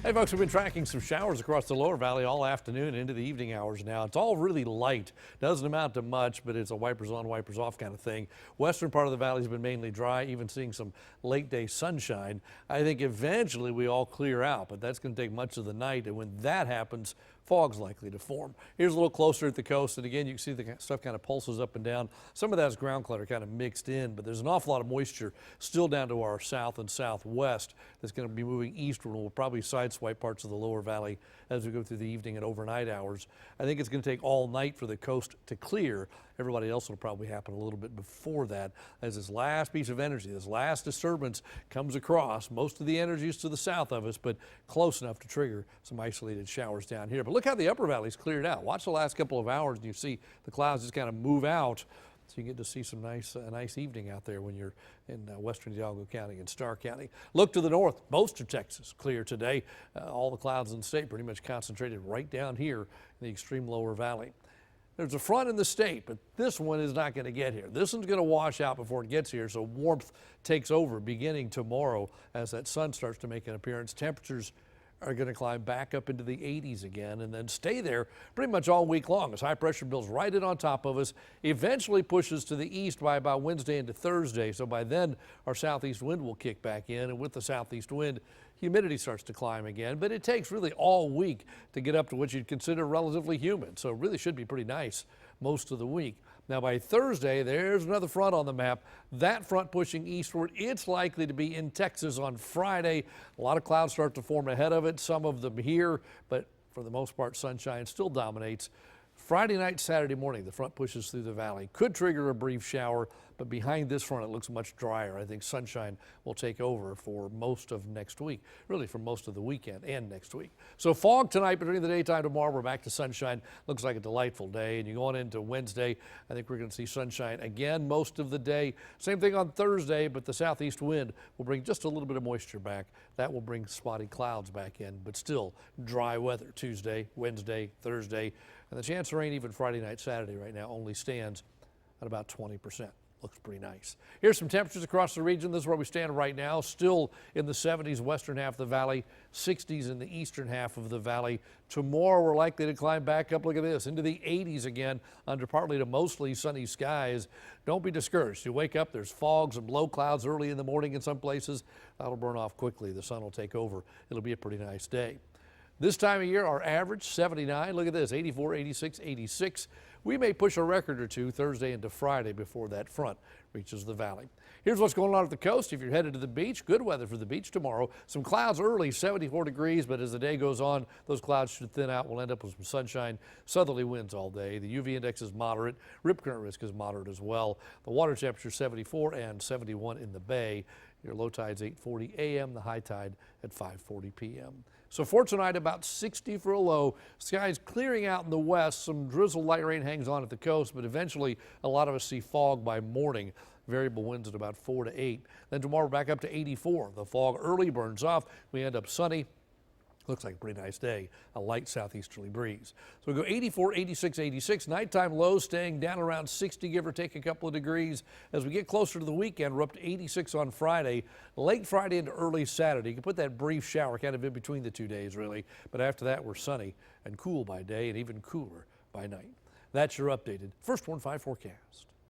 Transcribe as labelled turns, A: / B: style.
A: Hey folks, we've been tracking some showers across the lower valley all afternoon into the evening hours now. It's all really light. Doesn't amount to much, but it's a wipers on, wipers off kind of thing. Western part of the valley has been mainly dry, even seeing some late day sunshine. I think eventually we all clear out, but that's going to take much of the night. And when that happens, fog's likely to form. Here's a little closer at the coast, and again, you can see the stuff kind of pulses up and down. Some of that is ground clutter kind of mixed in, but there's an awful lot of moisture still down to our south and southwest that's going to be moving eastward and will probably sideswipe parts of the lower valley as we go through the evening and overnight hours. I think it's going to take all night for the coast to clear. Everybody else will probably happen a little bit before that as this last piece of energy, this last disturbance comes across. Most of the energy is to the south of us, but close enough to trigger some isolated showers down here. But look how the upper valley's cleared out. Watch the last couple of hours and you see the clouds just kind of move out. So you get to see some nice evening out there when you're in western Hidalgo County and Starr County. Look to the north, most of Texas clear today. All the clouds in the state pretty much concentrated right down here in the extreme lower valley. There's a front in the state, but this one is not going to get here. This one's going to wash out before it gets here, so warmth takes over beginning tomorrow as that sun starts to make an appearance. Temperatures are going to climb back up into the 80s again and then stay there pretty much all week long as high pressure builds right in on top of us, eventually pushes to the east by about Wednesday into Thursday. So by then our southeast wind will kick back in, and with the southeast wind, humidity starts to climb again, but it takes really all week to get up to what you'd consider relatively humid. So it really should be pretty nice most of the week. Now by Thursday, there's another front on the map. That front pushing eastward. It's likely to be in Texas on Friday. A lot of clouds start to form ahead of it, some of them here, but for the most part, sunshine still dominates. Friday night, Saturday morning, the front pushes through the valley. Could trigger a brief shower, but behind this front, it looks much drier. I think sunshine will take over for most of next week, really for most of the weekend and next week. So fog tonight, but during the daytime tomorrow, we're back to sunshine. Looks like a delightful day. And you go on into Wednesday, I think we're going to see sunshine again most of the day. Same thing on Thursday, but the southeast wind will bring just a little bit of moisture back. That will bring spotty clouds back in, but still dry weather Tuesday, Wednesday, Thursday. And the chance of rain even Friday night, Saturday right now only stands at about 20%. Looks pretty nice. Here's some temperatures across the region. This is where we stand right now. Still in the 70s, western half of the valley, 60s in the eastern half of the valley. Tomorrow, we're likely to climb back up, look at this, into the 80s again under partly to mostly sunny skies. Don't be discouraged. You wake up, there's fogs and low clouds early in the morning in some places. That'll burn off quickly. The sun will take over. It'll be a pretty nice day. This time of year, our average 79. Look at this, 84, 86, 86. We may push a record or two Thursday into Friday before that front reaches the valley. Here's what's going on at the coast. If you're headed to the beach, good weather for the beach tomorrow. Some clouds early, 74 degrees, but as the day goes on, those clouds should thin out. We'll end up with some sunshine, southerly winds all day. The UV index is moderate. Rip current risk is moderate as well. The water temperature 74 and 71 in the bay. Your low tide's 8:40 a.m., the high tide at 5:40 p.m. So for tonight, about 60 for a low. Skies clearing out in the west. Some drizzle light rain hangs on at the coast, but eventually a lot of us see fog by morning. Variable winds at about 4 to 8. Then tomorrow back up to 84. The fog early burns off. We end up sunny. Looks like a pretty nice day, a light southeasterly breeze. So we go 84, 86, 86. Nighttime lows staying down around 60, give or take a couple of degrees. As we get closer to the weekend, we're up to 86 on Friday, late Friday into early Saturday. You can put that brief shower kind of in between the 2 days, really. But after that, we're sunny and cool by day and even cooler by night. That's your updated First Warn 5 forecast.